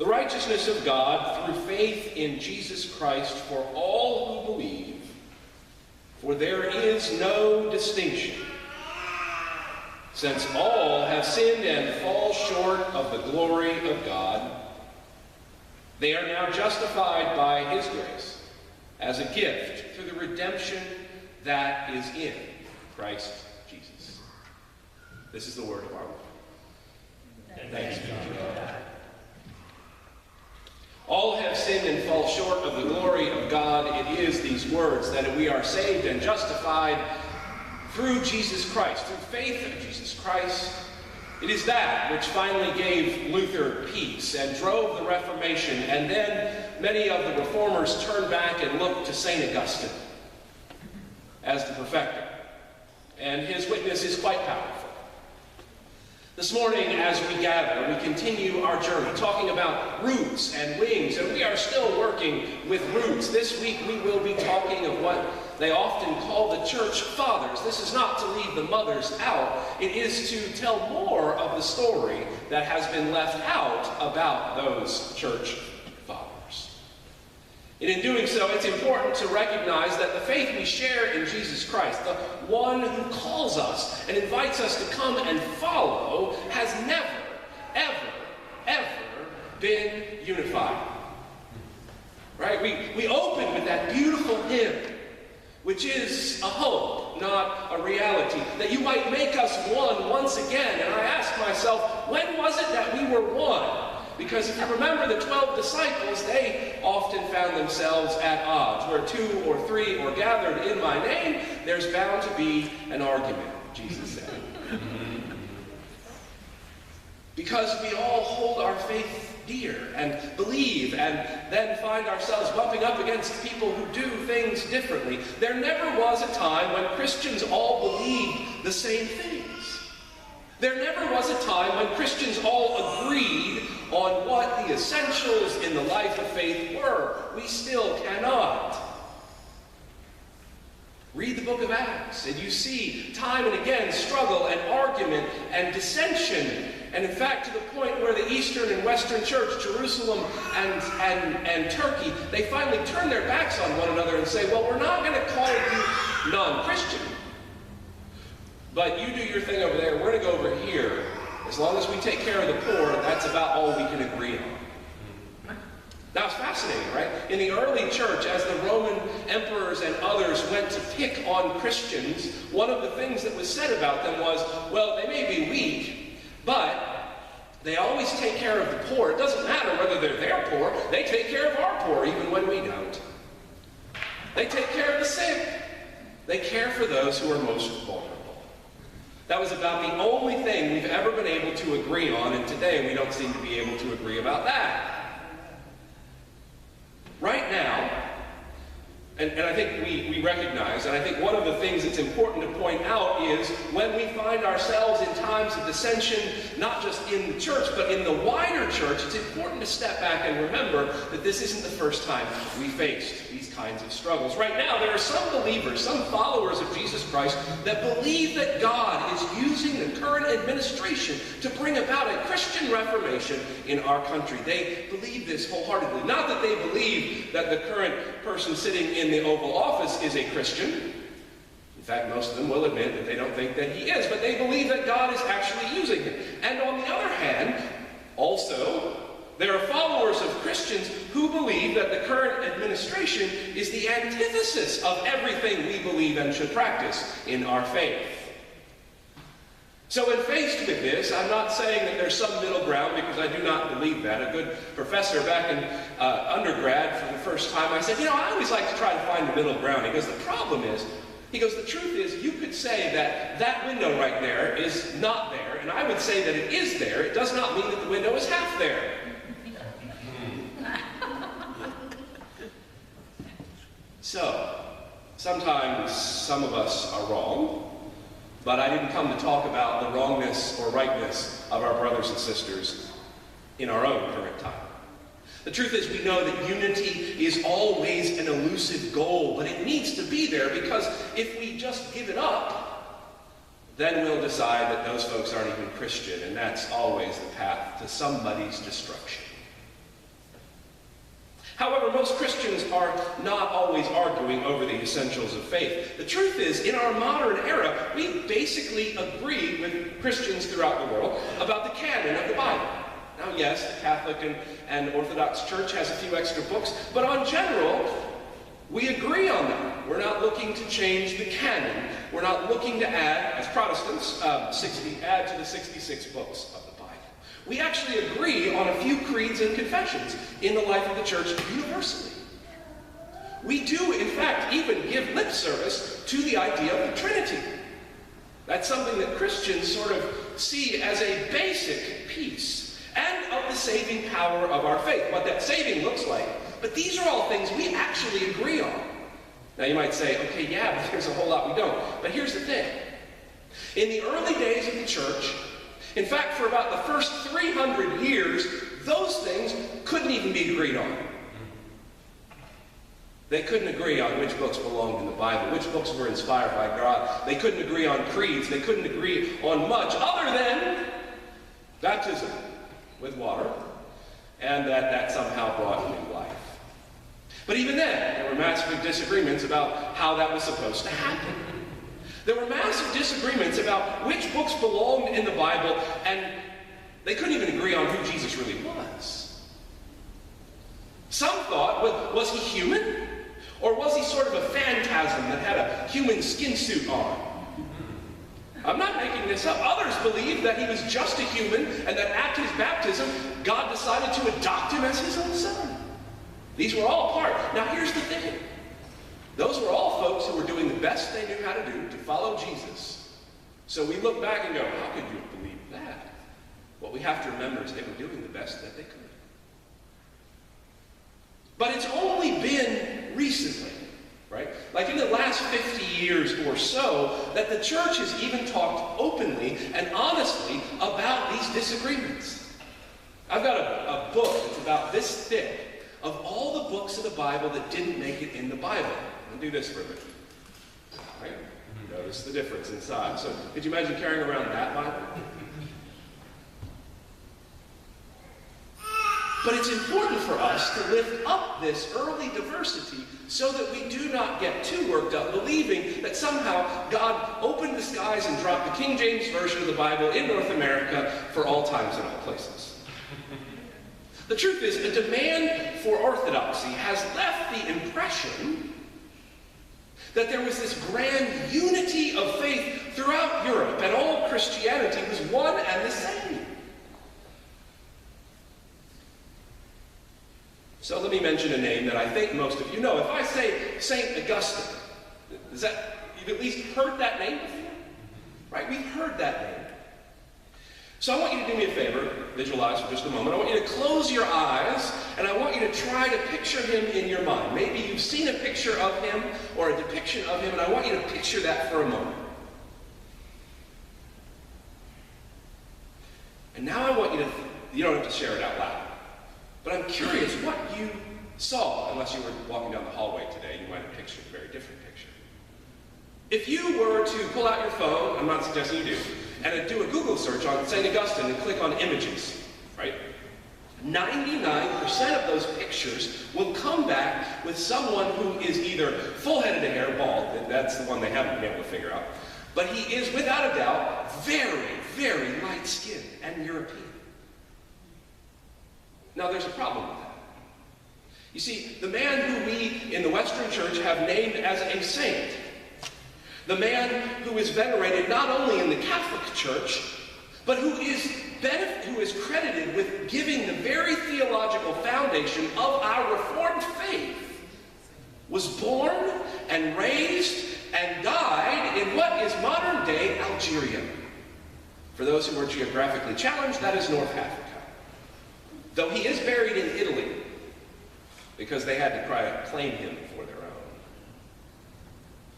The righteousness of God through faith in Jesus Christ for all who believe, for there is no distinction, since all have sinned and fall short of the glory of God. They are now justified by his grace as a gift through the redemption that is in Christ Jesus. This is the word of our Lord. Thanks be to God. All have sinned and fall short of the glory of God. It is these words that we are saved and justified through Jesus Christ, through faith in Jesus Christ. It is that which finally gave Luther peace and drove the Reformation, and then many of the reformers turned back and looked to St. Augustine as the perfecter. And his witness is quite powerful. This morning, as we gather, we continue our journey, talking about roots and wings, and we are still working with roots. This week, we will be talking of what they often call the church fathers. This is not to leave the mothers out. It is to tell more of the story that has been left out about those church fathers. And in doing so, it's important to recognize that the faith we share in Jesus Christ, the one who calls us and invites us to come and follow, has never, ever, ever been unified. Right? We open with that beautiful hymn, which is a hope, not a reality, that you might make us one once again. And I ask myself, when was it that we were one? Because if you remember the 12 disciples, they often found themselves at odds. Where 2 or 3 are gathered in my name, there's bound to be an argument, Jesus said. Because we all hold our faith dear and believe, and then find ourselves bumping up against people who do things differently. There never was a time when Christians all believed the same things. There never was a time when Christians all agreed on what the essentials in the life of faith were. We still cannot. Read the book of Acts, and you see time and again struggle and argument and dissension. And in fact, to the point where the Eastern and Western Church, Jerusalem and Turkey, they finally turn their backs on one another and say, well, we're not going to call you non-Christian, but you do your thing over there, we're going to go over here. As long as we take care of the poor, that's about all we can agree on. Now, it's fascinating, right? In the early church, as the Roman emperors and others went to pick on Christians, one of the things that was said about them was, well, they may be weak, but they always take care of the poor. It doesn't matter whether they're their poor. They take care of our poor, even when we don't. They take care of the sick. They care for those who are most vulnerable. That was about the only thing we've ever been able to agree on, and today we don't seem to be able to agree about that. Right now, and I think we recognize, and I think one of the things that's important to point out is when we find ourselves in times of dissension, not just in the church, but in the wider church, it's important to step back and remember that this isn't the first time we faced these kinds of struggles. Right now, there are some believers, some followers of Jesus Christ, that believe that God is using the current administration to bring about a Christian Reformation in our country. They believe this wholeheartedly. Not that they believe that the current person sitting in the Oval Office is a Christian. In fact, most of them will admit that they don't think that he is, but they believe that God is actually using him. And on the other hand, also, there are followers of Christians who believe that the current administration is the antithesis of everything we believe and should practice in our faith. So when faced with this, I'm not saying that there's some middle ground, because I do not believe that. A good professor back in undergrad for the first time, I said, I always like to try to find the middle ground. He goes, the problem is, the truth is, you could say that that window right there is not there, and I would say that it is there. It does not mean that the window is half there. So, sometimes some of us are wrong, but I didn't come to talk about the wrongness or rightness of our brothers and sisters in our own current time. The truth is, we know that unity is always an elusive goal, but it needs to be there, because if we just give it up, then we'll decide that those folks aren't even Christian, and that's always the path to somebody's destruction. However, most Christians are not always arguing over the essentials of faith. The truth is, in our modern era, we basically agree with Christians throughout the world about the canon of the Bible. Now, yes, the Catholic and Orthodox Church has a few extra books, but on general, we agree on that. We're not looking to change the canon. We're not looking to add, as Protestants, add to the 66 books of the Bible. We actually agree on a few creeds and confessions in the life of the church universally. We do, in fact, even give lip service to the idea of the Trinity. That's something that Christians sort of see as a basic piece and of the saving power of our faith, what that saving looks like. But these are all things we actually agree on. Now you might say, okay, yeah, but there's a whole lot we don't. But here's the thing. In the early days of the church, in fact, for about the first 300 years, those things couldn't even be agreed on. They couldn't agree on which books belonged in the Bible, which books were inspired by God. They couldn't agree on creeds. They couldn't agree on much other than baptism with water, and that somehow brought new life. But even then, there were massive disagreements about how that was supposed to happen. There were massive disagreements about which books belonged in the Bible, and they couldn't even agree on who Jesus really was. Some thought, was he human? Or was he sort of a phantasm that had a human skin suit on? I'm not making this up. Others believed that he was just a human, and that at his baptism, God decided to adopt him as his own son. These were all part. Now here's the thing. Those were all folks who were doing the best they knew how to do to follow Jesus. So we look back and go, how could you have believed that? What we have to remember is they were doing the best that they could. But it's only been recently, right? Like in the last 50 years or so, that the church has even talked openly and honestly about these disagreements. I've got a book that's about this thick of all the books of the Bible that didn't make it in the Bible. I'll do this for a minute. Right? Notice the difference in size. So could you imagine carrying around that Bible? But it's important for us to lift up this early diversity so that we do not get too worked up believing that somehow God opened the skies and dropped the King James Version of the Bible in North America for all times and all places. The truth is, a demand for orthodoxy has left the impression that there was this grand unity of faith throughout Europe, and all Christianity was one and the same. So let me mention a name that I think most of you know. If I say St. Augustine, you've at least heard that name before? Right? We've heard that name. So I want you to do me a favor, visualize for just a moment. I want you to close your eyes, and I want you to try to picture him in your mind. Maybe you've seen a picture of him or a depiction of him, and I want you to picture that for a moment. And now I want you to, you don't have to share it out loud, but I'm curious what you saw. Unless you were walking down the hallway today, you might have pictured a very different picture. If you were to pull out your phone, I'm not suggesting you do, and do a Google search on St. Augustine and click on images, right? 99% of those pictures will come back with someone who is either full-headed of hair, bald, that's the one they haven't been able to figure out, but he is, without a doubt, very, very light-skinned and European. Now, there's a problem with that. You see, the man who we in the Western Church have named as a saint, the man who is venerated not only in the Catholic Church, but who is credited with giving the very theological foundation of our Reformed faith, was born and raised and died in what is modern-day Algeria. For those who are geographically challenged, that is North Africa. Though he is buried in Italy, because they had to claim him for their own.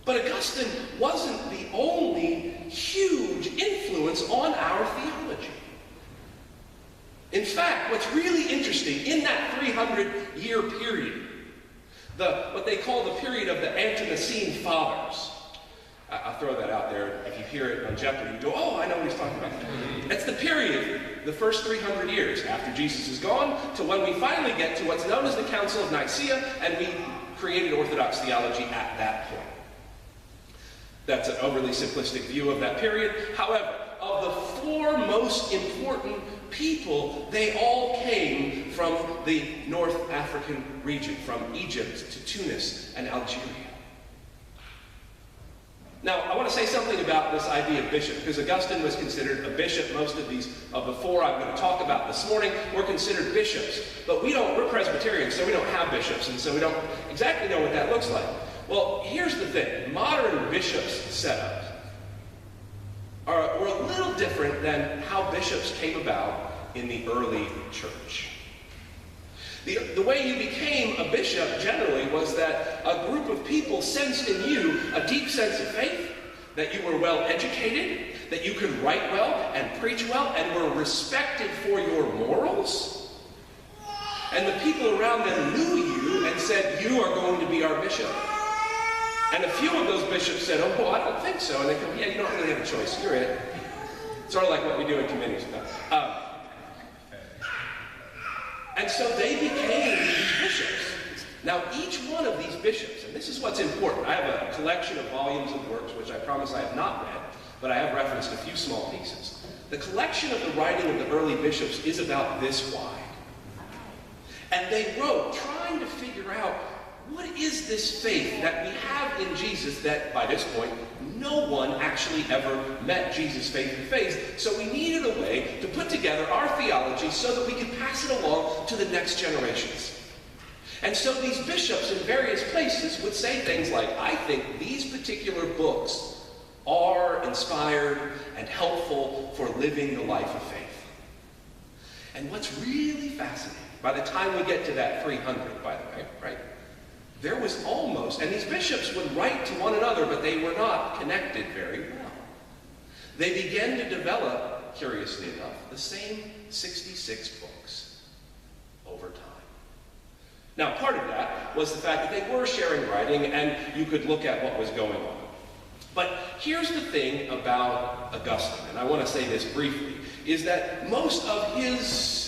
But Augustine wasn't the only huge influence on our theology. In fact, what's really interesting, in that 300-year period, what they call the period of the Ante-Nicene Fathers, I'll throw that out there. If you hear it on Jeopardy, you go, oh, I know what he's talking about. That's the period, the first 300 years after Jesus is gone, to when we finally get to what's known as the Council of Nicaea, and we created Orthodox theology at that point. That's an overly simplistic view of that period. However, of the four most important people, they all came from the North African region, from Egypt to Tunis and Algeria. Now, I want to say something about this idea of bishop, because Augustine was considered a bishop. Most of the four I'm going to talk about this morning were considered bishops. But we're Presbyterians, so we don't have bishops, and so we don't exactly know what that looks like. Well, here's the thing. Modern bishops' setup were a little different than how bishops came about in the early church. The way you became a bishop generally was that a group of people sensed in you a deep sense of faith, that you were well educated, that you could write well and preach well, and were respected for your morals. And the people around them knew you and said, you are going to be our bishop. And a few of those bishops said, oh, I don't think so. And they go, yeah, you don't really have a choice. You're it. Sort of like what we do in committees. And so they became these bishops. Now, each one of these bishops, and this is what's important. I have a collection of volumes of works, which I promise I have not read, but I have referenced a few small pieces. The collection of the writing of the early bishops is about this wide. And they wrote, trying to figure out, what is this faith that we have in Jesus that, by this point, no one actually ever met Jesus face to face? So we needed a way to put together our theology so that we could pass it along to the next generations. And so these bishops in various places would say things like, I think these particular books are inspired and helpful for living the life of faith. And what's really fascinating, by the time we get to that 300, by the way, right? There was almost, and these bishops would write to one another, but they were not connected very well. They began to develop, curiously enough, the same 66 books over time. Now, part of that was the fact that they were sharing writing, and you could look at what was going on. But here's the thing about Augustine, and I want to say this briefly, is that most of his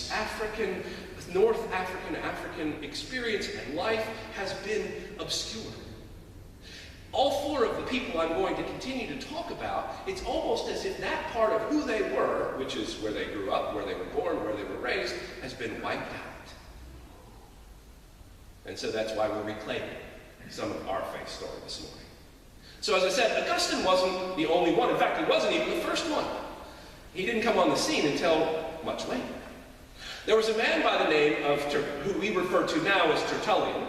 North African experience and life has been obscure. All four of the people I'm going to continue to talk about, it's almost as if that part of who they were, which is where they grew up, where they were born, where they were raised, has been wiped out. And so that's why we're reclaiming some of our faith story this morning. So as I said, Augustine wasn't the only one. In fact, he wasn't even the first one. He didn't come on the scene until much later. There was a man by the name of, who we refer to now as Tertullian,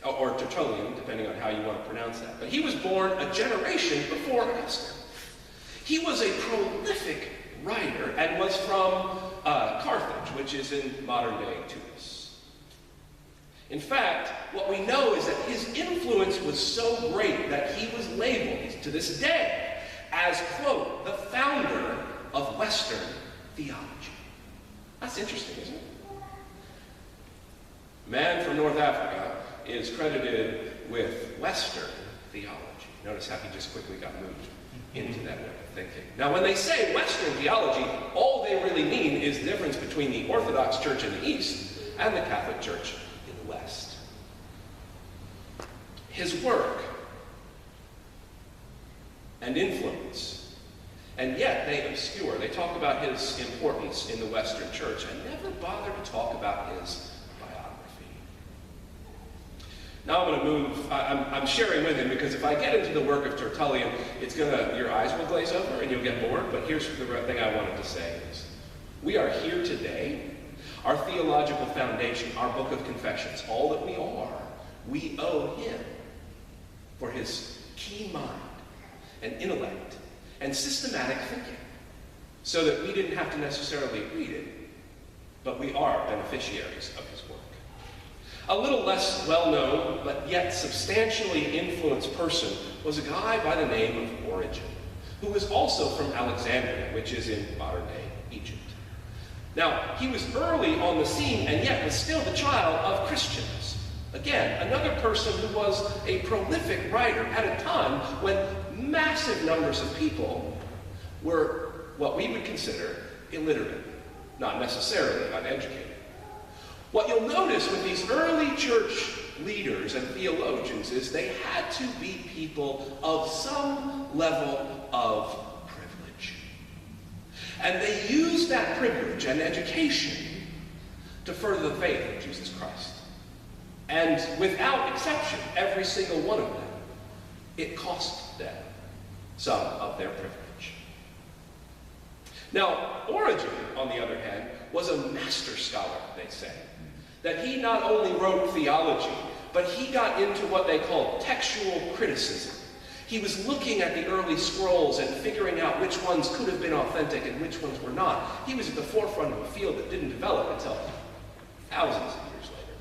or Tertullian, depending on how you want to pronounce that. But he was born a generation before Augustine. He was a prolific writer and was from Carthage, which is in modern-day Tunis. In fact, what we know is that his influence was so great that he was labeled, to this day, as, quote, the founder of Western theology. That's interesting, isn't it? Man from North Africa is credited with Western theology. Notice how he just quickly got moved into that way of thinking. Now, when they say Western theology, all they really mean is the difference between the Orthodox Church in the East and the Catholic Church in the West. His work and influence, and yet they obscure. They talk about his importance in the Western Church and never bother to talk about his biography. Now I'm going to move, I'm sharing with him because if I get into the work of Tertullian, your eyes will glaze over and you'll get bored, but here's the thing I wanted to say is, we are here today, our theological foundation, our book of confessions, all that we are, we owe him for his keen mind and intellect and systematic thinking, so that we didn't have to necessarily read it, but we are beneficiaries of his work. A little less well-known, but yet substantially influenced person was a guy by the name of Origen, who was also from Alexandria, which is in modern-day Egypt. Now, he was early on the scene, and yet was still the child of Christians. Again, another person who was a prolific writer at a time when massive numbers of people were what we would consider illiterate, not necessarily uneducated. What you'll notice with these early church leaders and theologians is they had to be people of some level of privilege. And they used that privilege and education to further the faith of Jesus Christ. And without exception, every single one of them, it cost them some of their privilege. Now, Origen, on the other hand, was a master scholar, they say. That he not only wrote theology, but he got into what they call textual criticism. He was looking at the early scrolls and figuring out which ones could have been authentic and which ones were not. He was at the forefront of a field that didn't develop until thousands of years later.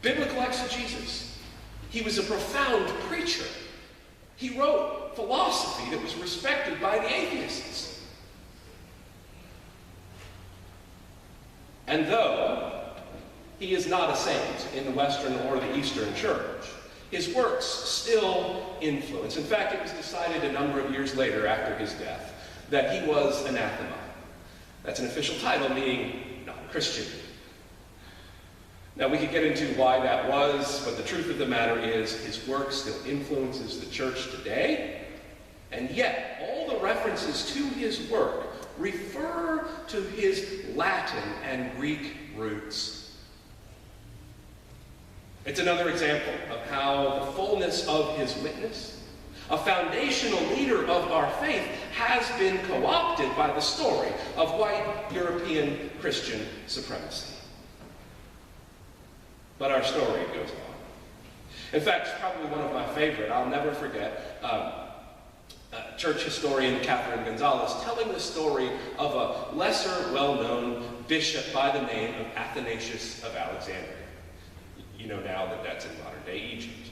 Biblical exegesis. He was a profound preacher. He wrote philosophy that was respected by the atheists. And though he is not a saint in the Western or the Eastern Church, his works still influence. In fact, it was decided a number of years later after his death that he was anathema. That's an official title meaning non-Christian. Now, we could get into why that was, but the truth of the matter is his work still influences the church today, and yet all the references to his work refer to his Latin and Greek roots. It's another example of how the fullness of his witness, a foundational leader of our faith, has been co-opted by the story of white European Christian supremacy. But our story goes on. In fact, it's probably one of my favorite. I'll never forget church historian Catherine Gonzalez telling the story of a lesser well-known bishop by the name of Athanasius of Alexandria. You know now that that's in modern-day Egypt.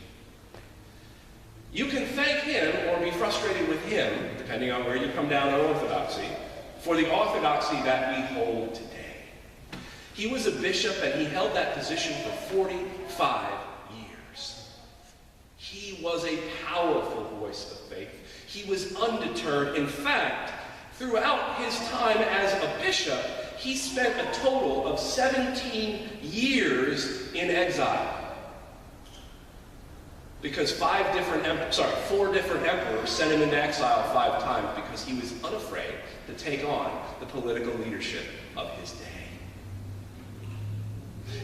You can thank him or be frustrated with him, depending on where you come down on orthodoxy, for the orthodoxy that we hold today. He was a bishop and he held that position for 45 years. He was a powerful voice of faith. He was undeterred. In fact, throughout his time as a bishop, he spent a total of 17 years in exile. Because four different emperors sent him into exile 5 times because he was unafraid to take on the political leadership of his day.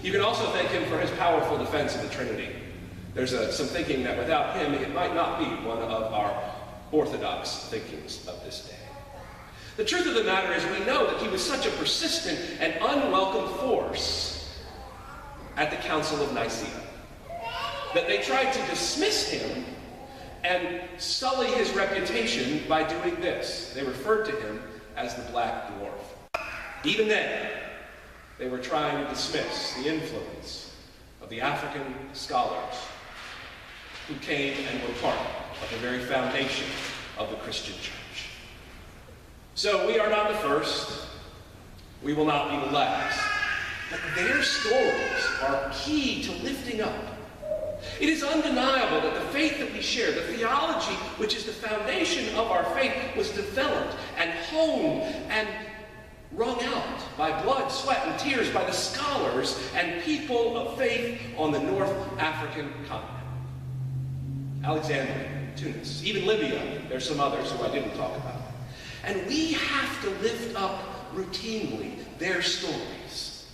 You can also thank him for his powerful defense of the Trinity. There's some thinking that without him, it might not be one of our orthodox thinkings of this day. The truth of the matter is we know that he was such a persistent and unwelcome force at the Council of Nicaea that they tried to dismiss him and sully his reputation by doing this. They referred to him as the Black Dwarf. Even then, they were trying to dismiss the influence of the African scholars who came and were part of the very foundation of the Christian church. So we are not the first. We will not be the last. But their stories are key to lifting up. It is undeniable that the faith that we share, the theology which is the foundation of our faith, was developed and honed and wrung out by blood, sweat, and tears by the scholars and people of faith on the North African continent. Alexandria, Tunis, even Libya. There's some others who I didn't talk about. And we have to lift up routinely their stories.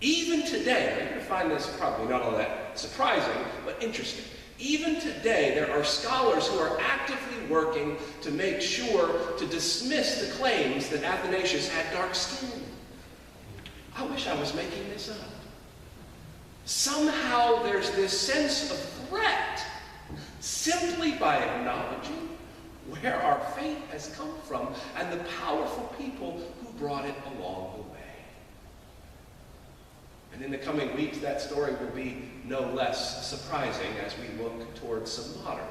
Even today, you're going to find this probably not all that surprising, but interesting. Even today, there are scholars who are actively working to make sure to dismiss the claims that Athanasius had dark skin. I wish I was making this up. Somehow there's this sense of threat simply by acknowledging where our faith has come from and the powerful people who brought it along the way. And in the coming weeks, that story will be no less surprising as we look towards some modern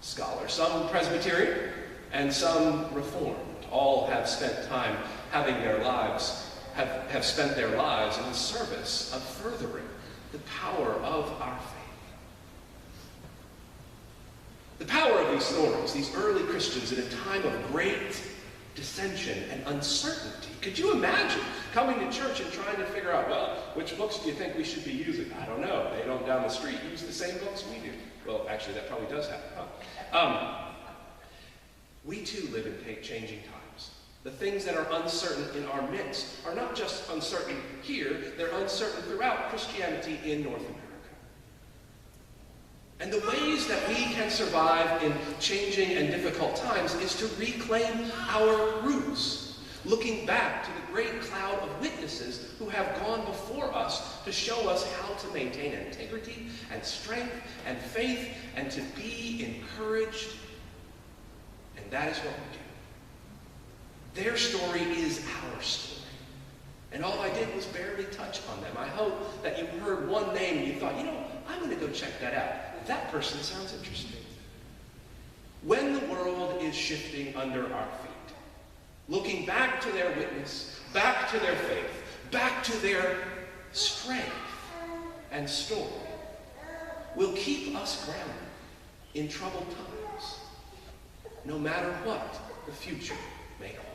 scholars. Some Presbyterian and some Reformed. All have spent time having their lives, have spent their lives in the service of furthering the power of our faith. The power of these stories, these early Christians in a time of great dissension and uncertainty. Could you imagine coming to church and trying to figure out, well, which books do you think we should be using? I don't know. They don't down the street use the same books we do. Well, actually, that probably does happen, huh? We too live in changing times. The things that are uncertain in our midst are not just uncertain here, they're uncertain throughout Christianity in North America. And the ways that we can survive in changing and difficult times is to reclaim our roots, looking back to the great cloud of witnesses who have gone before us to show us how to maintain integrity and strength and faith and to be encouraged. And that is what we do. Their story is our story. And all I did was barely touch on them. I hope that you heard one name and you thought, I'm going to go check that out. That person sounds interesting. When the world is shifting under our feet, looking back to their witness, back to their faith, back to their strength and story, will keep us grounded in troubled times, no matter what the future may hold.